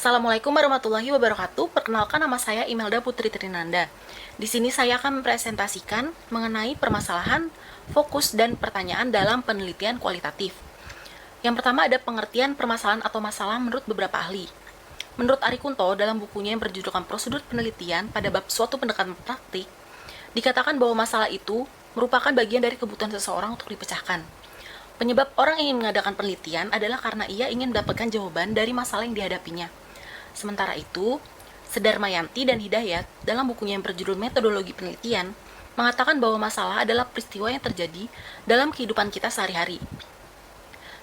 Assalamualaikum warahmatullahi wabarakatuh. Perkenalkan, nama saya Imelda Putri Trinanda. Di sini saya akan mempresentasikan mengenai permasalahan, fokus, dan pertanyaan dalam penelitian kualitatif. Yang pertama ada pengertian permasalahan atau masalah menurut beberapa ahli. Menurut Ari Kunto, dalam bukunya yang berjudulkan Prosedur Penelitian pada bab suatu pendekatan praktik, dikatakan bahwa masalah itu merupakan bagian dari kebutuhan seseorang untuk dipecahkan. Penyebab orang ingin mengadakan penelitian adalah karena ia ingin mendapatkan jawaban dari masalah yang dihadapinya. Sementara itu, Sedarmayanti dan Hidayat dalam bukunya yang berjudul Metodologi Penelitian mengatakan bahwa masalah adalah peristiwa yang terjadi dalam kehidupan kita sehari-hari.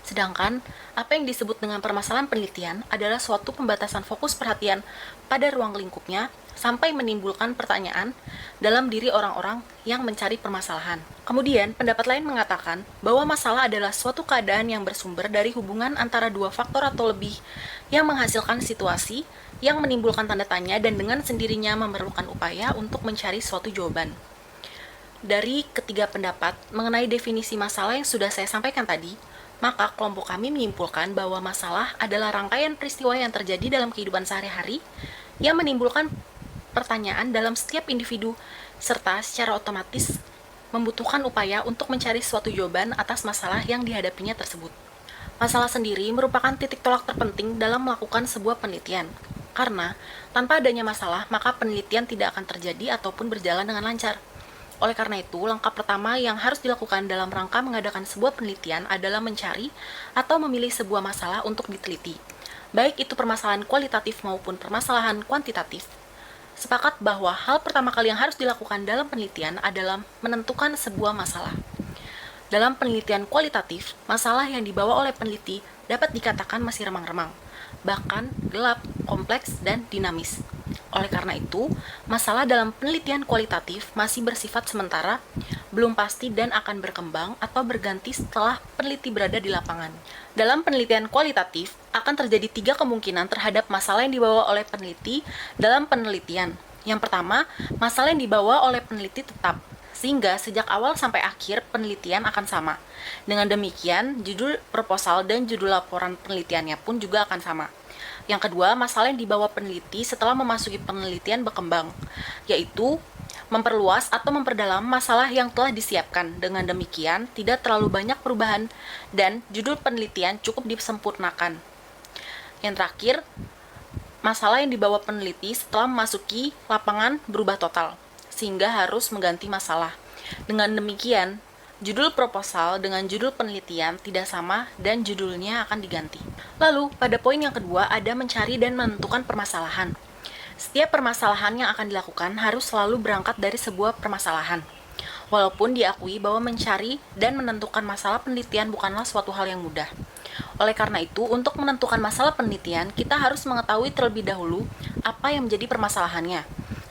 Sedangkan, apa yang disebut dengan permasalahan penelitian adalah suatu pembatasan fokus perhatian pada ruang lingkupnya sampai menimbulkan pertanyaan dalam diri orang-orang yang mencari permasalahan. Kemudian, pendapat lain mengatakan bahwa masalah adalah suatu keadaan yang bersumber dari hubungan antara dua faktor atau lebih yang menghasilkan situasi yang menimbulkan tanda tanya dan dengan sendirinya memerlukan upaya untuk mencari suatu jawaban. Dari ketiga pendapat mengenai definisi masalah yang sudah saya sampaikan tadi, maka kelompok kami menyimpulkan bahwa masalah adalah rangkaian peristiwa yang terjadi dalam kehidupan sehari-hari yang menimbulkan pertanyaan dalam setiap individu serta secara otomatis membutuhkan upaya untuk mencari suatu jawaban atas masalah yang dihadapinya tersebut. Masalah sendiri merupakan titik tolak terpenting dalam melakukan sebuah penelitian, karena tanpa adanya masalah maka penelitian tidak akan terjadi ataupun berjalan dengan lancar. Oleh karena itu, langkah pertama yang harus dilakukan dalam rangka mengadakan sebuah penelitian adalah mencari atau memilih sebuah masalah untuk diteliti, baik itu permasalahan kualitatif maupun permasalahan kuantitatif. Sepakat bahwa hal pertama kali yang harus dilakukan dalam penelitian adalah menentukan sebuah masalah. Dalam penelitian kualitatif, masalah yang dibawa oleh peneliti dapat dikatakan masih remang-remang, bahkan gelap, kompleks, dan dinamis. Oleh karena itu, masalah dalam penelitian kualitatif masih bersifat sementara, belum pasti dan akan berkembang atau berganti setelah peneliti berada di lapangan. Dalam penelitian kualitatif, akan terjadi 3 kemungkinan terhadap masalah yang dibawa oleh peneliti dalam penelitian. Yang pertama, masalah yang dibawa oleh peneliti tetap, sehingga sejak awal sampai akhir penelitian akan sama. Dengan demikian, judul proposal dan judul laporan penelitiannya pun juga akan sama. Yang kedua, masalah yang dibawa peneliti setelah memasuki penelitian berkembang, yaitu memperluas atau memperdalam masalah yang telah disiapkan. Dengan demikian, tidak terlalu banyak perubahan dan judul penelitian cukup disempurnakan. Yang terakhir, masalah yang dibawa peneliti setelah memasuki lapangan berubah total, sehingga harus mengganti masalah. Dengan demikian, judul proposal dengan judul penelitian tidak sama dan judulnya akan diganti. Lalu, pada poin yang kedua ada mencari dan menentukan permasalahan. Setiap permasalahan yang akan dilakukan harus selalu berangkat dari sebuah permasalahan. Walaupun diakui bahwa mencari dan menentukan masalah penelitian bukanlah suatu hal yang mudah. Oleh karena itu, untuk menentukan masalah penelitian, kita harus mengetahui terlebih dahulu apa yang menjadi permasalahannya.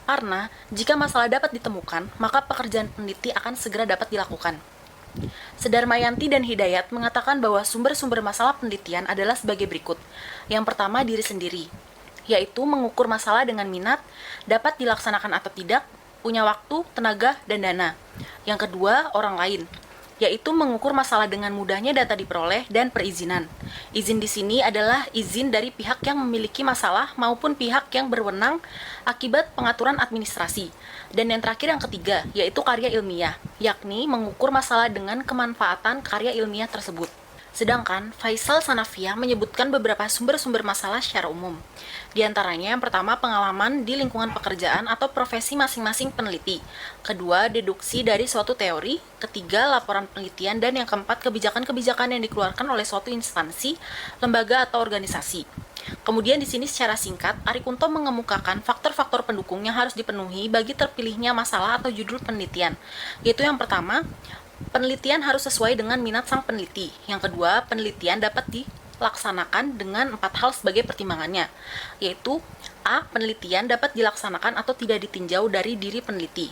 Karena, jika masalah dapat ditemukan, maka pekerjaan peneliti akan segera dapat dilakukan. Sedarmayanti dan Hidayat mengatakan bahwa sumber-sumber masalah penelitian adalah sebagai berikut. Yang pertama, diri sendiri, yaitu mengukur masalah dengan minat, dapat dilaksanakan atau tidak, punya waktu, tenaga, dan dana. Yang kedua, orang lain, yaitu mengukur masalah dengan mudahnya data diperoleh dan perizinan. Izin di sini adalah izin dari pihak yang memiliki masalah maupun pihak yang berwenang akibat pengaturan administrasi. Dan yang terakhir, yang ketiga, yaitu karya ilmiah, yakni mengukur masalah dengan kemanfaatan karya ilmiah tersebut. Sedangkan Faisal Sanafiah menyebutkan beberapa sumber-sumber masalah secara umum. Di antaranya yang pertama, pengalaman di lingkungan pekerjaan atau profesi masing-masing peneliti. Kedua, deduksi dari suatu teori. Ketiga, laporan penelitian. Dan yang keempat, kebijakan-kebijakan yang dikeluarkan oleh suatu instansi, lembaga, atau organisasi. Kemudian di sini secara singkat, Ari Kunto mengemukakan faktor-faktor pendukung yang harus dipenuhi bagi terpilihnya masalah atau judul penelitian. Yaitu yang pertama, penelitian harus sesuai dengan minat sang peneliti. Yang kedua, penelitian dapat dilaksanakan dengan 4 hal sebagai pertimbangannya, yaitu A. Penelitian dapat dilaksanakan atau tidak ditinjau dari diri peneliti.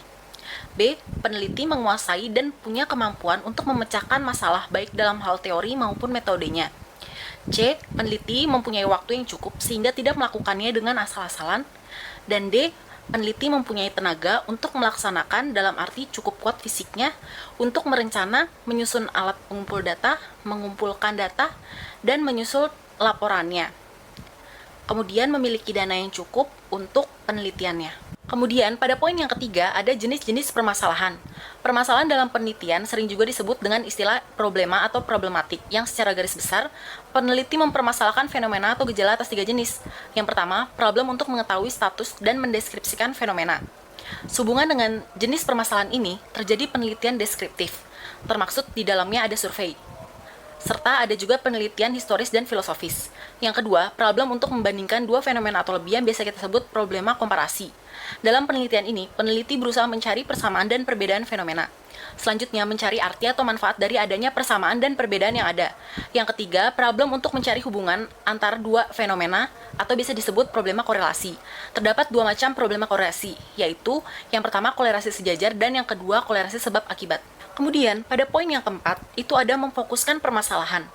B. Peneliti menguasai dan punya kemampuan untuk memecahkan masalah baik dalam hal teori maupun metodenya. C. Peneliti mempunyai waktu yang cukup sehingga tidak melakukannya dengan asal-asalan. Dan D. Peneliti mempunyai tenaga untuk melaksanakan dalam arti cukup kuat fisiknya untuk merencana, menyusun alat pengumpul data, mengumpulkan data, dan menyusul laporannya. Kemudian memiliki dana yang cukup untuk penelitiannya. Kemudian, pada poin yang ketiga, ada jenis-jenis permasalahan. Permasalahan dalam penelitian sering juga disebut dengan istilah problema atau problematik, yang secara garis besar, peneliti mempermasalahkan fenomena atau gejala atas 3 jenis. Yang pertama, problem untuk mengetahui status dan mendeskripsikan fenomena. Sehubungan dengan jenis permasalahan ini, terjadi penelitian deskriptif, termaksud di dalamnya ada survei, serta ada juga penelitian historis dan filosofis. Yang kedua, problem untuk membandingkan dua fenomena atau lebih yang biasa kita sebut problema komparasi. Dalam penelitian ini, peneliti berusaha mencari persamaan dan perbedaan fenomena. Selanjutnya, mencari arti atau manfaat dari adanya persamaan dan perbedaan yang ada. Yang ketiga, problem untuk mencari hubungan antara dua fenomena atau bisa disebut problema korelasi. Terdapat dua macam problema korelasi, yaitu yang pertama korelasi sejajar dan yang kedua korelasi sebab akibat. Kemudian, pada poin yang keempat, itu ada memfokuskan permasalahan.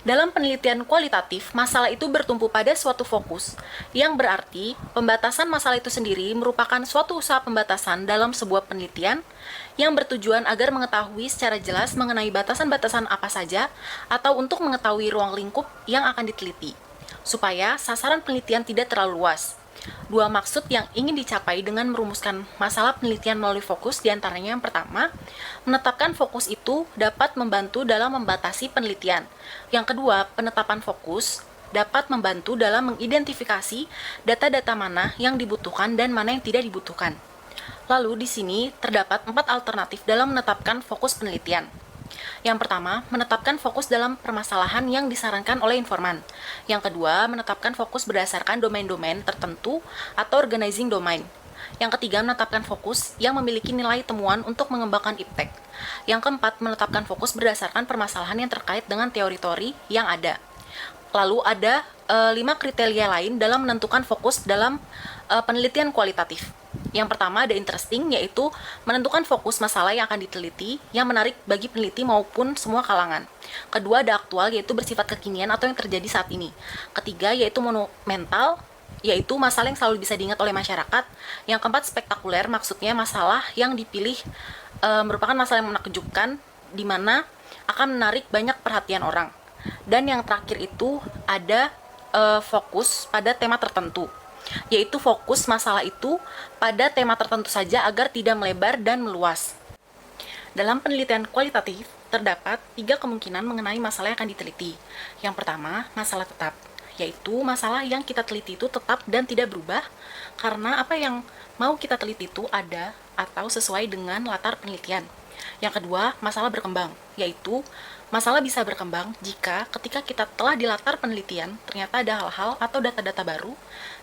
Dalam penelitian kualitatif, masalah itu bertumpu pada suatu fokus, yang berarti pembatasan masalah itu sendiri merupakan suatu usaha pembatasan dalam sebuah penelitian yang bertujuan agar mengetahui secara jelas mengenai batasan-batasan apa saja atau untuk mengetahui ruang lingkup yang akan diteliti, supaya sasaran penelitian tidak terlalu luas. Dua maksud yang ingin dicapai dengan merumuskan masalah penelitian melalui fokus diantaranya yang pertama, menetapkan fokus itu dapat membantu dalam membatasi penelitian. Yang kedua, penetapan fokus dapat membantu dalam mengidentifikasi data-data mana yang dibutuhkan dan mana yang tidak dibutuhkan. Lalu di sini terdapat 4 alternatif dalam menetapkan fokus penelitian. Yang pertama, menetapkan fokus dalam permasalahan yang disarankan oleh informan. Yang kedua, menetapkan fokus berdasarkan domain-domain tertentu atau organizing domain. Yang ketiga, menetapkan fokus yang memiliki nilai temuan untuk mengembangkan impact. Yang keempat, menetapkan fokus berdasarkan permasalahan yang terkait dengan teori-teori yang ada. Lalu ada 5 kriteria lain dalam menentukan fokus dalam penelitian kualitatif. Yang pertama ada interesting, yaitu menentukan fokus masalah yang akan diteliti yang menarik bagi peneliti maupun semua kalangan. Kedua ada aktual, yaitu bersifat kekinian atau yang terjadi saat ini. Ketiga yaitu monumental, yaitu masalah yang selalu bisa diingat oleh masyarakat. Yang keempat spektakuler, maksudnya masalah yang dipilih merupakan masalah yang menakjubkan, di mana akan menarik banyak perhatian orang. Dan yang terakhir itu ada fokus pada tema tertentu, yaitu fokus masalah itu pada tema tertentu saja agar tidak melebar dan meluas. Dalam penelitian kualitatif, terdapat 3 kemungkinan mengenai masalah yang akan diteliti. Yang pertama, masalah tetap, yaitu masalah yang kita teliti itu tetap dan tidak berubah karena apa yang mau kita teliti itu ada atau sesuai dengan latar penelitian. Yang kedua, masalah berkembang, yaitu masalah bisa berkembang jika ketika kita telah di latar penelitian ternyata ada hal-hal atau data-data baru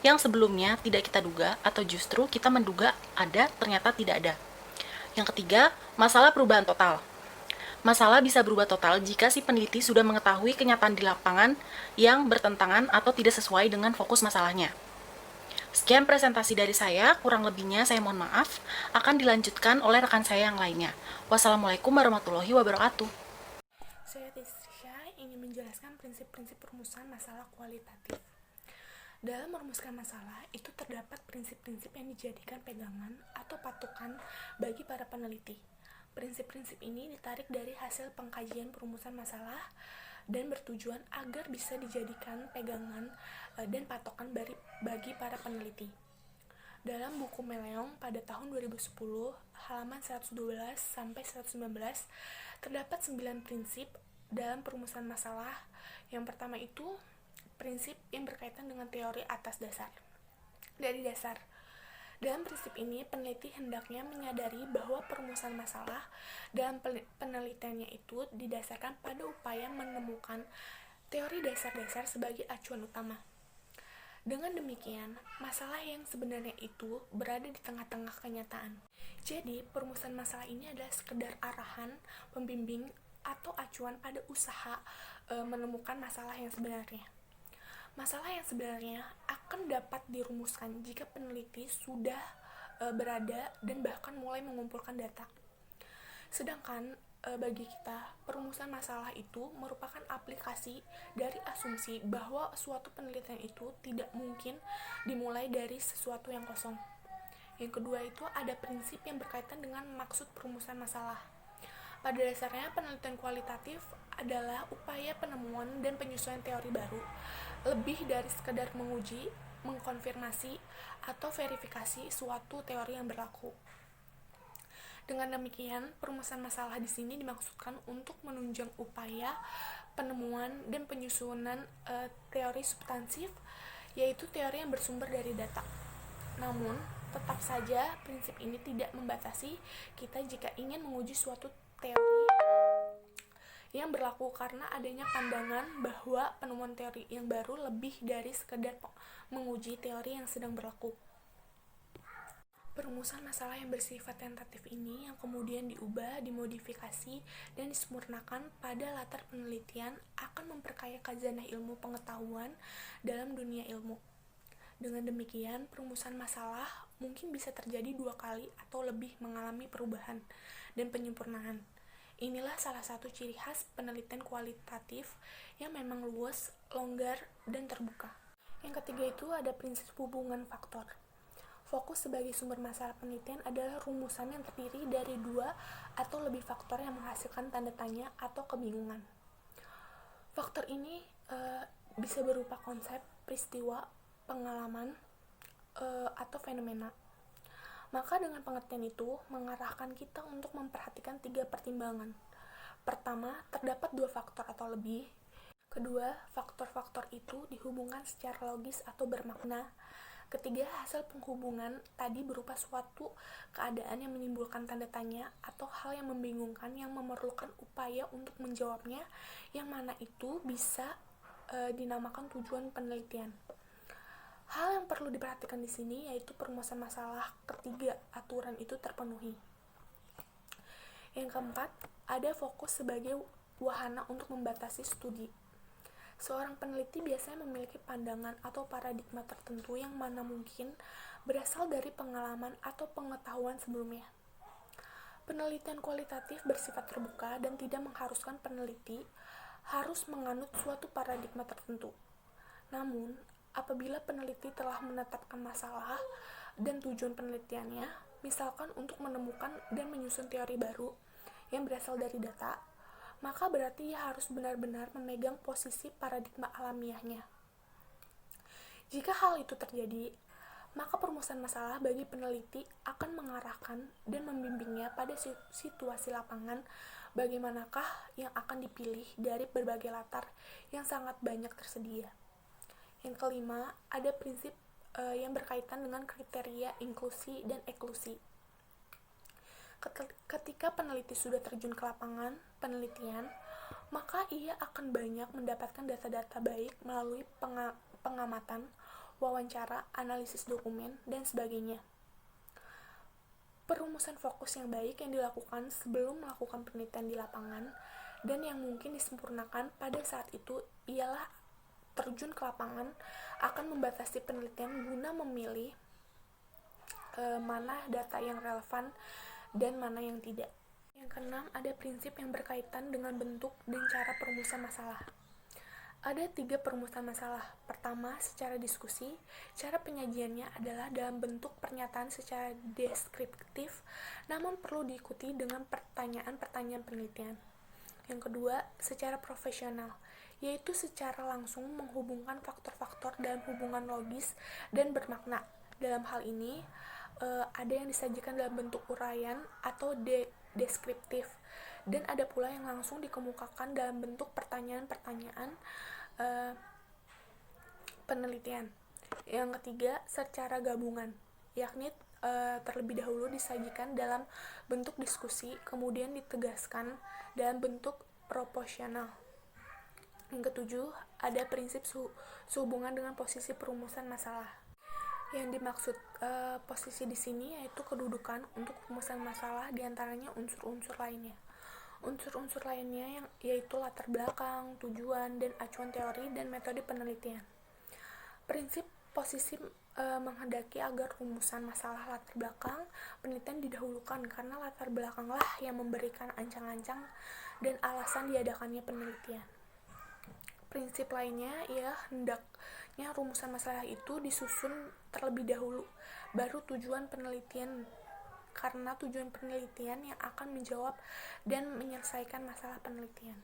yang sebelumnya tidak kita duga atau justru kita menduga ada ternyata tidak ada. Yang ketiga, masalah perubahan total. Masalah bisa berubah total jika si peneliti sudah mengetahui kenyataan di lapangan yang bertentangan atau tidak sesuai dengan fokus masalahnya. Sekian presentasi dari saya, kurang lebihnya saya mohon maaf, akan dilanjutkan oleh rekan saya yang lainnya. Wassalamualaikum warahmatullahi wabarakatuh. Saya Tisha ingin menjelaskan prinsip-prinsip perumusan masalah kualitatif. Dalam merumuskan masalah, itu terdapat prinsip-prinsip yang dijadikan pegangan atau patokan bagi para peneliti. Prinsip-prinsip ini ditarik dari hasil pengkajian perumusan masalah dan bertujuan agar bisa dijadikan pegangan dan patokan bagi para peneliti. Dalam buku Meleong pada tahun 2010, halaman 112 sampai 119, terdapat 9 prinsip dalam perumusan masalah. Yang pertama itu prinsip yang berkaitan dengan teori atas dasar. Dari dasar. Dalam prinsip ini, peneliti hendaknya menyadari bahwa perumusan masalah dalam penelitiannya itu didasarkan pada upaya menemukan teori dasar-dasar sebagai acuan utama. Dengan demikian, masalah yang sebenarnya itu berada di tengah-tengah kenyataan. Jadi, perumusan masalah ini adalah sekedar arahan, pembimbing, atau acuan pada usaha menemukan masalah yang sebenarnya. Masalah yang sebenarnya akan dapat dirumuskan jika peneliti sudah berada dan bahkan mulai mengumpulkan data. Sedangkan bagi kita, perumusan masalah itu merupakan aplikasi dari asumsi bahwa suatu penelitian itu tidak mungkin dimulai dari sesuatu yang kosong. Yang kedua itu ada prinsip yang berkaitan dengan maksud perumusan masalah. Pada dasarnya, penelitian kualitatif adalah upaya penemuan dan penyesuaian teori baru, lebih dari sekedar menguji, mengkonfirmasi, atau verifikasi suatu teori yang berlaku. Dengan demikian, perumusan masalah di sini dimaksudkan untuk menunjang upaya penemuan dan penyusunan teori substansif, yaitu teori yang bersumber dari data. Namun, tetap saja prinsip ini tidak membatasi kita jika ingin menguji suatu teori yang berlaku, karena adanya pandangan bahwa penemuan teori yang baru lebih dari sekedar menguji teori yang sedang berlaku. Perumusan masalah yang bersifat tentatif ini yang kemudian diubah, dimodifikasi, dan disempurnakan pada latar penelitian akan memperkaya khazanah ilmu pengetahuan dalam dunia ilmu. Dengan demikian, perumusan masalah mungkin bisa terjadi 2 kali atau lebih mengalami perubahan dan penyempurnaan. Inilah salah satu ciri khas penelitian kualitatif yang memang luas, longgar, dan terbuka. Yang ketiga itu ada prinsip hubungan faktor. Fokus sebagai sumber masalah penelitian adalah rumusan yang terdiri dari 2 atau lebih faktor yang menghasilkan tanda tanya atau kebingungan. Faktor ini bisa berupa konsep, peristiwa, pengalaman, atau fenomena. Maka dengan pengertian itu mengarahkan kita untuk memperhatikan 3 pertimbangan. Pertama, terdapat 2 faktor atau lebih. Kedua, faktor-faktor itu dihubungkan secara logis atau bermakna. Ketiga, hasil penghubungan tadi berupa suatu keadaan yang menimbulkan tanda tanya atau hal yang membingungkan yang memerlukan upaya untuk menjawabnya, yang mana itu bisa dinamakan tujuan penelitian. Hal yang perlu diperhatikan di sini yaitu perumusan masalah ketiga aturan itu terpenuhi. Yang keempat, ada fokus sebagai wahana untuk membatasi studi. Seorang peneliti biasanya memiliki pandangan atau paradigma tertentu yang mana mungkin berasal dari pengalaman atau pengetahuan sebelumnya. Penelitian kualitatif bersifat terbuka dan tidak mengharuskan peneliti harus menganut suatu paradigma tertentu. Namun, apabila peneliti telah menetapkan masalah dan tujuan penelitiannya, misalkan untuk menemukan dan menyusun teori baru yang berasal dari data, maka berarti ia harus benar-benar memegang posisi paradigma alamiahnya. Jika hal itu terjadi, maka perumusan masalah bagi peneliti akan mengarahkan dan membimbingnya pada situasi lapangan bagaimanakah yang akan dipilih dari berbagai latar yang sangat banyak tersedia. Yang kelima, ada prinsip yang berkaitan dengan kriteria inklusi dan eklusi. Ketika peneliti sudah terjun ke lapangan penelitian, maka ia akan banyak mendapatkan data-data baik melalui pengamatan, wawancara, analisis dokumen, dan sebagainya. Perumusan fokus yang baik yang dilakukan sebelum melakukan penelitian di lapangan dan yang mungkin disempurnakan pada saat itu ialah terjun ke lapangan akan membatasi penelitian guna memilih mana data yang relevan dan mana yang tidak. Yang keenam, ada prinsip yang berkaitan dengan bentuk dan cara perumusan masalah. Ada 3 perumusan masalah. Pertama, secara diskusi. Cara penyajiannya adalah dalam bentuk pernyataan secara deskriptif, namun perlu diikuti dengan pertanyaan-pertanyaan penelitian. Yang kedua, secara profesional, yaitu secara langsung menghubungkan faktor-faktor dalam hubungan logis dan bermakna. Dalam hal ini, ada yang disajikan dalam bentuk uraian atau deskriptif, dan ada pula yang langsung dikemukakan dalam bentuk pertanyaan-pertanyaan penelitian. Yang ketiga, secara gabungan, yakni terlebih dahulu disajikan dalam bentuk diskusi, kemudian ditegaskan dalam bentuk proporsional. Yang ketujuh, ada prinsip sehubungan dengan posisi perumusan masalah. Yang dimaksud posisi di sini yaitu kedudukan untuk perumusan masalah diantaranya unsur-unsur lainnya. Unsur-unsur lainnya yaitu latar belakang, tujuan, dan acuan teori dan metode penelitian. Prinsip posisi menghendaki agar rumusan masalah latar belakang penelitian didahulukan karena latar belakanglah yang memberikan ancang-ancang dan alasan diadakannya penelitian. Prinsip lainnya ialah hendaknya rumusan masalah itu disusun terlebih dahulu, baru tujuan penelitian, karena tujuan penelitian yang akan menjawab dan menyelesaikan masalah penelitian.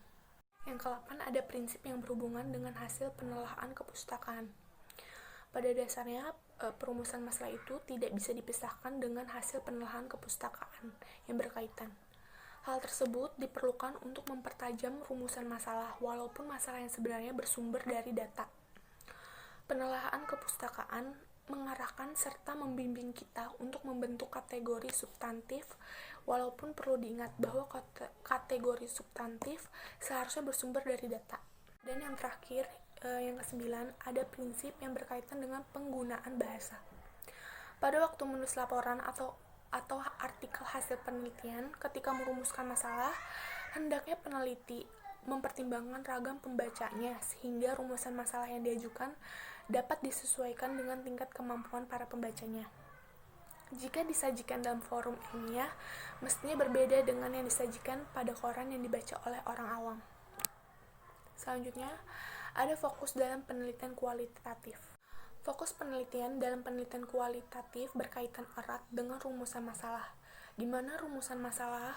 Yang ke-8 ada prinsip yang berhubungan dengan hasil penelaahan kepustakaan. Pada dasarnya, perumusan masalah itu tidak bisa dipisahkan dengan hasil penelaahan kepustakaan yang berkaitan. Hal tersebut diperlukan untuk mempertajam rumusan masalah, walaupun masalah yang sebenarnya bersumber dari data. Penelaahan kepustakaan mengarahkan serta membimbing kita untuk membentuk kategori substantif, walaupun perlu diingat bahwa kategori substantif seharusnya bersumber dari data. Dan yang terakhir, yang ke-9, ada prinsip yang berkaitan dengan penggunaan bahasa. Pada waktu menulis laporan atau artikel hasil penelitian, ketika merumuskan masalah, hendaknya peneliti mempertimbangkan ragam pembacanya sehingga rumusan masalah yang diajukan dapat disesuaikan dengan tingkat kemampuan para pembacanya. Jika disajikan dalam forum ilmiah, mestinya berbeda dengan yang disajikan pada koran yang dibaca oleh orang awam. Selanjutnya, ada fokus dalam penelitian kualitatif. Fokus penelitian dalam penelitian kualitatif berkaitan erat dengan rumusan masalah, di mana rumusan masalah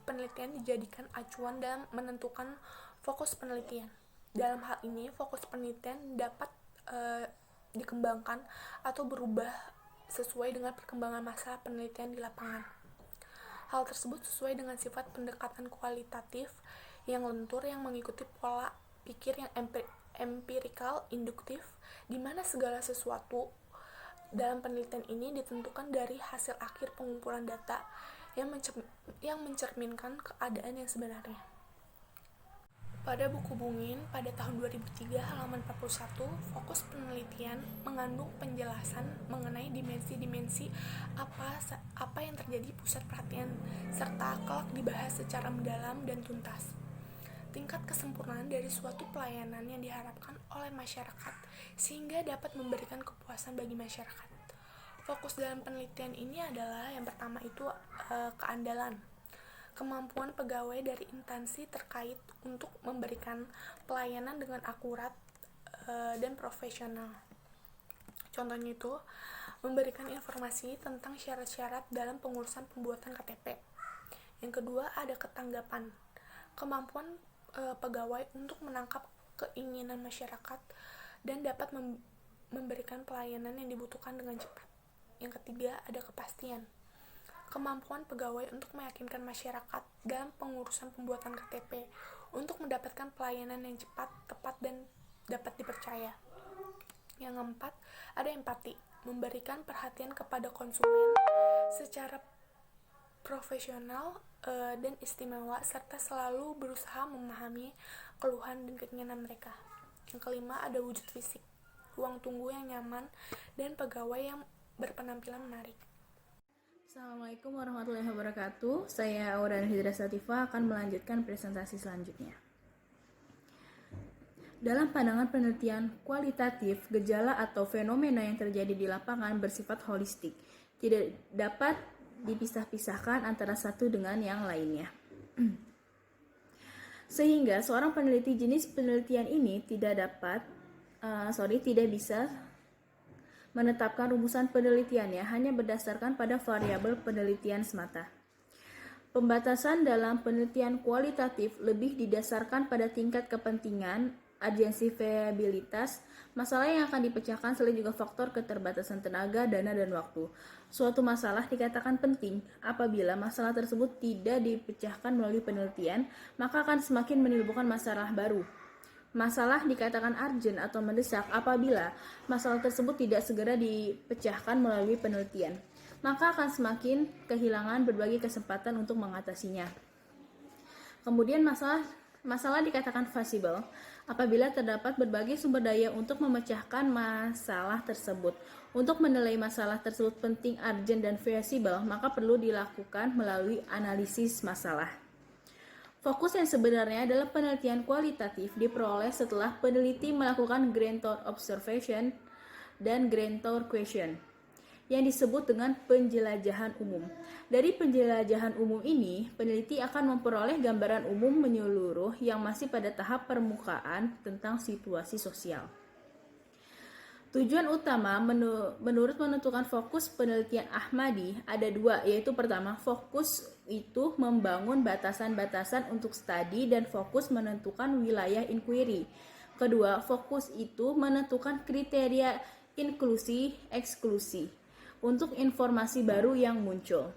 penelitian dijadikan acuan dalam menentukan fokus penelitian. Dalam hal ini, fokus penelitian dapat dikembangkan atau berubah sesuai dengan perkembangan masalah penelitian di lapangan. Hal tersebut sesuai dengan sifat pendekatan kualitatif yang lentur yang mengikuti pola pikir yang empirikal induktif, di mana segala sesuatu dalam penelitian ini ditentukan dari hasil akhir pengumpulan data yang mencerminkan keadaan yang sebenarnya. Pada buku Bungin pada tahun 2003 halaman 41, fokus penelitian mengandung penjelasan mengenai dimensi-dimensi apa yang terjadi pusat perhatian serta kelak dibahas secara mendalam dan tuntas. Tingkat kesempurnaan dari suatu pelayanan yang diharapkan oleh masyarakat sehingga dapat memberikan kepuasan bagi masyarakat. Fokus dalam penelitian ini adalah yang pertama itu keandalan. Kemampuan pegawai dari instansi terkait untuk memberikan pelayanan dengan akurat dan profesional. Contohnya itu, memberikan informasi tentang syarat-syarat dalam pengurusan pembuatan KTP. Yang kedua, ada ketanggapan. Kemampuan pegawai untuk menangkap keinginan masyarakat dan dapat memberikan pelayanan yang dibutuhkan dengan cepat. Yang ketiga, ada kepastian. Kemampuan pegawai untuk meyakinkan masyarakat dalam pengurusan pembuatan KTP untuk mendapatkan pelayanan yang cepat, tepat, dan dapat dipercaya. Yang keempat, ada empati, memberikan perhatian kepada konsumen secara profesional dan istimewa, serta selalu berusaha memahami keluhan dan keinginan mereka. Yang kelima, ada wujud fisik, ruang tunggu yang nyaman, dan pegawai yang berpenampilan menarik. Assalamualaikum warahmatullahi wabarakatuh. Saya Aura Hidra Sativa akan melanjutkan presentasi selanjutnya. Dalam pandangan penelitian kualitatif, gejala atau fenomena yang terjadi di lapangan bersifat holistik, tidak dapat dipisah-pisahkan antara satu dengan yang lainnya. Sehingga seorang peneliti jenis penelitian ini tidak bisa menetapkan rumusan penelitiannya hanya berdasarkan pada variabel penelitian semata. Pembatasan dalam penelitian kualitatif lebih didasarkan pada tingkat kepentingan, urgensi, viabilitas, masalah yang akan dipecahkan selain juga faktor keterbatasan tenaga, dana, dan waktu. Suatu masalah dikatakan penting apabila masalah tersebut tidak dipecahkan melalui penelitian, maka akan semakin menimbulkan masalah baru. Masalah dikatakan urgent atau mendesak apabila masalah tersebut tidak segera dipecahkan melalui penelitian, maka akan semakin kehilangan berbagai kesempatan untuk mengatasinya. Kemudian masalah dikatakan feasible apabila terdapat berbagai sumber daya untuk memecahkan masalah tersebut. Untuk menilai masalah tersebut penting, urgent, dan feasible, maka perlu dilakukan melalui analisis masalah. Fokus yang sebenarnya adalah penelitian kualitatif diperoleh setelah peneliti melakukan grand tour observation dan grand tour question yang disebut dengan penjelajahan umum. Dari penjelajahan umum ini, peneliti akan memperoleh gambaran umum menyeluruh yang masih pada tahap permukaan tentang situasi sosial. Tujuan utama menurut menentukan fokus penelitian Ahmadi ada dua, yaitu pertama, fokus itu membangun batasan-batasan untuk studi dan fokus menentukan wilayah inquiry. Kedua, fokus itu menentukan kriteria inklusi eksklusi untuk informasi baru yang muncul.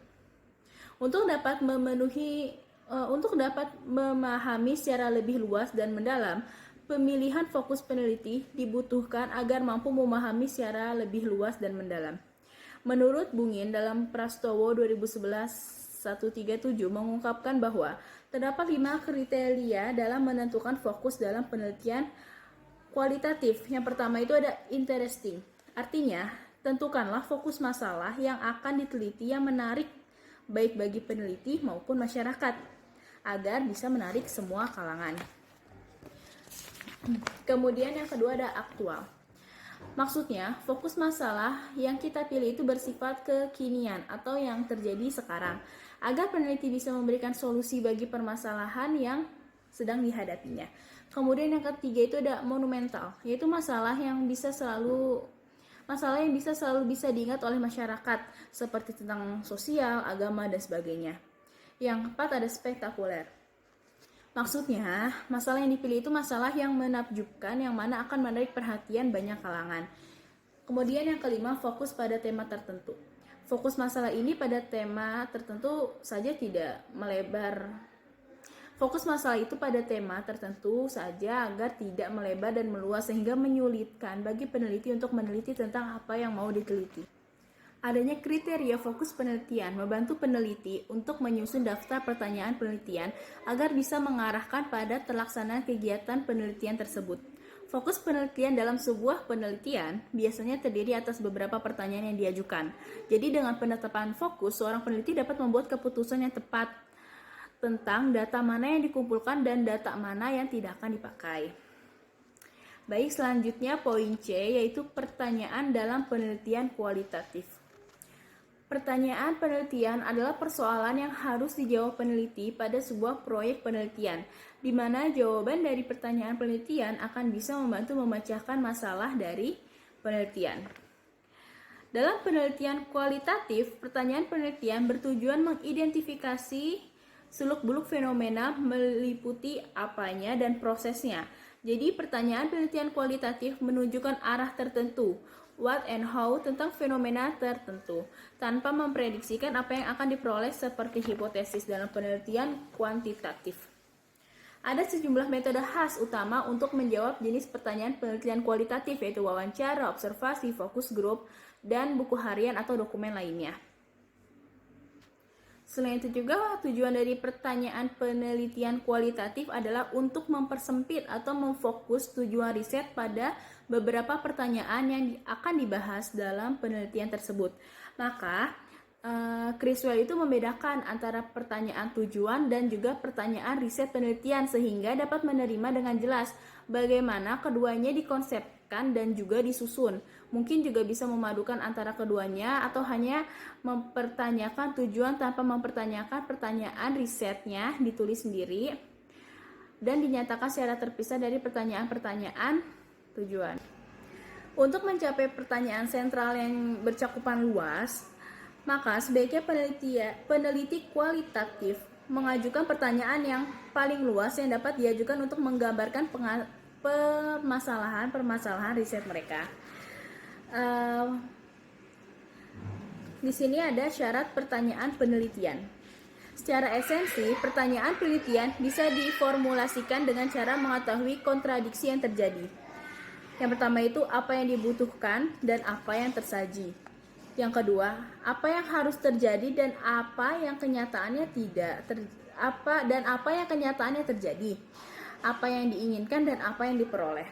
Untuk dapat memahami secara lebih luas dan mendalam, pemilihan fokus peneliti dibutuhkan agar mampu memahami secara lebih luas dan mendalam. Menurut Bungin dalam Prastowo 2011-137 mengungkapkan bahwa terdapat 5 kriteria dalam menentukan fokus dalam penelitian kualitatif. Yang pertama itu ada interesting. Artinya, tentukanlah fokus masalah yang akan diteliti yang menarik baik bagi peneliti maupun masyarakat agar bisa menarik semua kalangan. Kemudian yang kedua ada aktual. Maksudnya, fokus masalah yang kita pilih itu bersifat kekinian atau yang terjadi sekarang, agar peneliti bisa memberikan solusi bagi permasalahan yang sedang dihadapinya. Kemudian yang ketiga itu ada monumental, yaitu masalah yang bisa selalu bisa diingat oleh masyarakat, seperti tentang sosial, agama, dan sebagainya. Yang keempat ada spektakuler. Maksudnya, masalah yang dipilih itu masalah yang menakjubkan, yang mana akan menarik perhatian banyak kalangan. Kemudian yang kelima, fokus pada tema tertentu. Fokus masalah ini pada tema tertentu saja tidak melebar. Fokus masalah itu pada tema tertentu saja agar tidak melebar dan meluas sehingga menyulitkan bagi peneliti untuk meneliti tentang apa yang mau diteliti. Adanya kriteria fokus penelitian membantu peneliti untuk menyusun daftar pertanyaan penelitian agar bisa mengarahkan pada terlaksanaan kegiatan penelitian tersebut. Fokus penelitian dalam sebuah penelitian biasanya terdiri atas beberapa pertanyaan yang diajukan. Jadi dengan penetapan fokus, seorang peneliti dapat membuat keputusan yang tepat tentang data mana yang dikumpulkan dan data mana yang tidak akan dipakai. Baik, selanjutnya poin C, yaitu pertanyaan dalam penelitian kualitatif. Pertanyaan penelitian adalah persoalan yang harus dijawab peneliti pada sebuah proyek penelitian, di mana jawaban dari pertanyaan penelitian akan bisa membantu memecahkan masalah dari penelitian. Dalam penelitian kualitatif, pertanyaan penelitian bertujuan mengidentifikasi seluk-beluk fenomena meliputi apanya dan prosesnya. Jadi pertanyaan penelitian kualitatif menunjukkan arah tertentu, what and how tentang fenomena tertentu, tanpa memprediksikan apa yang akan diperoleh seperti hipotesis dalam penelitian kuantitatif. Ada sejumlah metode khas utama untuk menjawab jenis pertanyaan penelitian kualitatif, yaitu wawancara, observasi, fokus grup, dan buku harian atau dokumen lainnya. Selain itu juga tujuan dari pertanyaan penelitian kualitatif adalah untuk mempersempit atau memfokus tujuan riset pada beberapa pertanyaan yang akan dibahas dalam penelitian tersebut. Maka, Criswell itu membedakan antara pertanyaan tujuan dan juga pertanyaan riset penelitian sehingga dapat menerima dengan jelas bagaimana keduanya dikonsepkan dan juga disusun. Mungkin juga bisa memadukan antara keduanya atau hanya mempertanyakan tujuan tanpa mempertanyakan pertanyaan risetnya ditulis sendiri dan dinyatakan secara terpisah dari pertanyaan-pertanyaan tujuan. Untuk mencapai pertanyaan sentral yang bercakupan luas, maka sebaiknya peneliti kualitatif mengajukan pertanyaan yang paling luas yang dapat diajukan untuk menggambarkan permasalahan riset mereka. Di sini ada syarat pertanyaan penelitian. Secara esensi, pertanyaan penelitian bisa diformulasikan dengan cara mengetahui kontradiksi yang terjadi. Yang pertama itu apa yang dibutuhkan dan apa yang tersaji. Yang kedua, apa yang harus terjadi dan apa yang kenyataannya terjadi. Apa yang diinginkan dan apa yang diperoleh.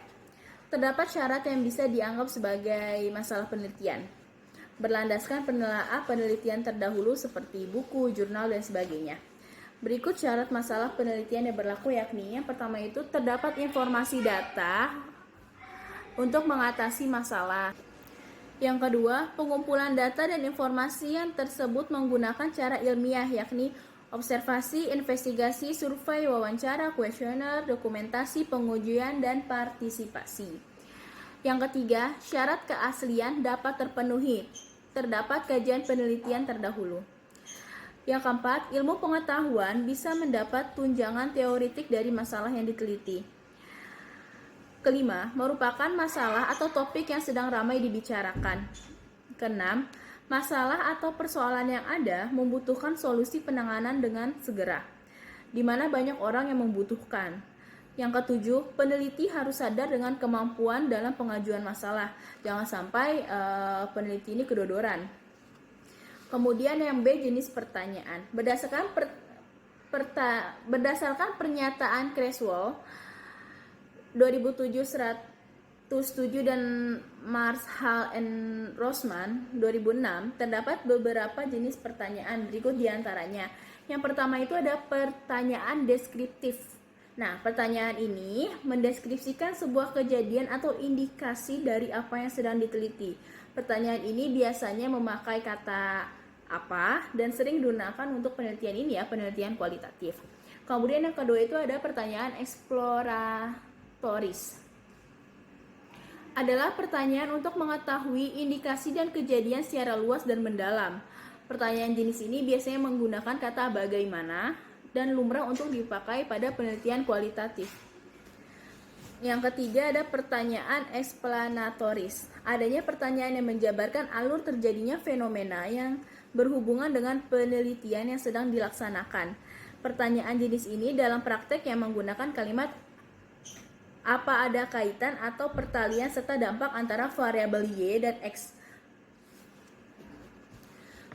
Terdapat syarat yang bisa dianggap sebagai masalah penelitian, berlandaskan penelitian penelitian terdahulu seperti buku, jurnal, dan sebagainya. Berikut syarat masalah penelitian yang berlaku, yakni yang pertama itu terdapat informasi data untuk mengatasi masalah. Yang kedua, pengumpulan data dan informasi yang tersebut menggunakan cara ilmiah, yakni observasi, investigasi, survei, wawancara, kuesioner, dokumentasi, pengujian, dan partisipasi. Yang ketiga, syarat keaslian dapat terpenuhi. Terdapat kajian penelitian terdahulu. Yang keempat, ilmu pengetahuan bisa mendapat tunjangan teoretik dari masalah yang diteliti. Kelima, merupakan masalah atau topik yang sedang ramai dibicarakan. Keenam, masalah atau persoalan yang ada membutuhkan solusi penanganan dengan segera, di mana banyak orang yang membutuhkan. Yang ketujuh, peneliti harus sadar dengan kemampuan dalam pengajuan masalah. Jangan sampai peneliti ini kedodoran. Kemudian yang B, jenis pertanyaan. Berdasarkan pernyataan Creswell 2007 dan Marshall and Rosman 2006, terdapat beberapa jenis pertanyaan berikut diantaranya. Yang pertama itu ada pertanyaan deskriptif. Nah, pertanyaan ini mendeskripsikan sebuah kejadian atau indikasi dari apa yang sedang diteliti. Pertanyaan ini biasanya memakai kata apa dan sering digunakan untuk penelitian ini ya, penelitian kualitatif. Kemudian yang kedua itu ada pertanyaan eksploratoris. Adalah pertanyaan untuk mengetahui indikasi dan kejadian secara luas dan mendalam. Pertanyaan jenis ini biasanya menggunakan kata bagaimana dan lumrah untuk dipakai pada penelitian kualitatif. Yang ketiga ada pertanyaan eksplanatoris. Adanya pertanyaan yang menjabarkan alur terjadinya fenomena yang berhubungan dengan penelitian yang sedang dilaksanakan. Pertanyaan jenis ini dalam praktek yang menggunakan kalimat apa ada kaitan atau pertalian serta dampak antara variabel Y dan X.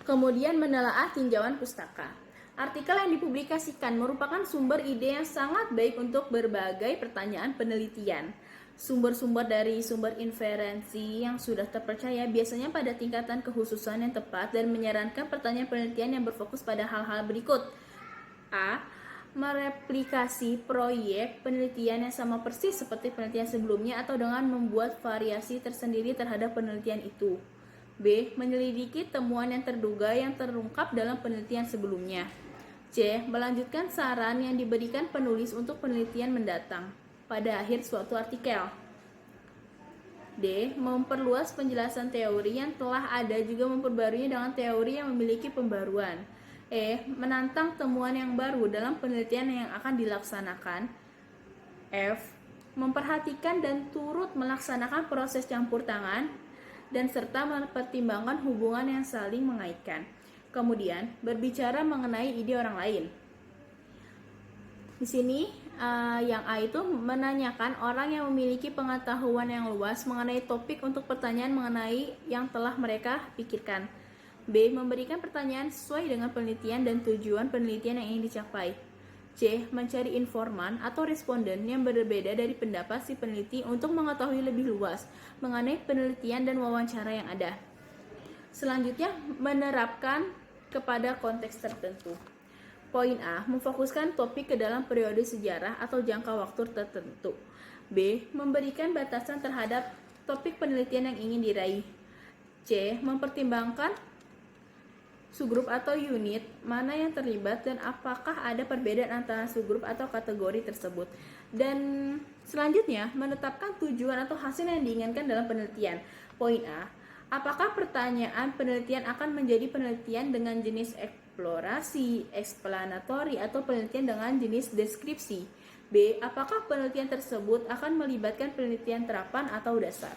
Kemudian menelaah tinjauan pustaka. Artikel yang dipublikasikan merupakan sumber ide yang sangat baik untuk berbagai pertanyaan penelitian. Sumber-sumber dari sumber inferensi yang sudah terpercaya biasanya pada tingkatan kekhususan yang tepat dan menyarankan pertanyaan penelitian yang berfokus pada hal-hal berikut. A. Mereplikasi proyek penelitian yang sama persis seperti penelitian sebelumnya atau dengan membuat variasi tersendiri terhadap penelitian itu. B. Menyelidiki temuan yang terduga yang terungkap dalam penelitian sebelumnya. C. Melanjutkan saran yang diberikan penulis untuk penelitian mendatang pada akhir suatu artikel. D. Memperluas penjelasan teori yang telah ada juga memperbaruinya dengan teori yang memiliki pembaruan. E. Menantang temuan yang baru dalam penelitian yang akan dilaksanakan. F. Memperhatikan dan turut melaksanakan proses campur tangan dan serta mempertimbangkan hubungan yang saling mengaitkan. Kemudian, berbicara mengenai ide orang lain. Di sini, yang A itu menanyakan orang yang memiliki pengetahuan yang luas mengenai topik untuk pertanyaan mengenai yang telah mereka pikirkan. B. Memberikan pertanyaan sesuai dengan penelitian dan tujuan penelitian yang ingin dicapai. C. Mencari informan atau responden yang berbeda dari pendapat si peneliti untuk mengetahui lebih luas mengenai penelitian dan wawancara yang ada. Selanjutnya, menerapkan kepada konteks tertentu. Poin A. Memfokuskan topik ke dalam periode sejarah atau jangka waktu tertentu. B. Memberikan batasan terhadap topik penelitian yang ingin diraih. C. Mempertimbangkan subgrup atau unit mana yang terlibat dan apakah ada perbedaan antara subgrup atau kategori tersebut. Dan selanjutnya, menetapkan tujuan atau hasil yang diinginkan dalam penelitian. Poin A. Apakah pertanyaan penelitian akan menjadi penelitian dengan jenis eksplorasi, eksplanatori, atau penelitian dengan jenis deskripsi? B. Apakah penelitian tersebut akan melibatkan penelitian terapan atau dasar?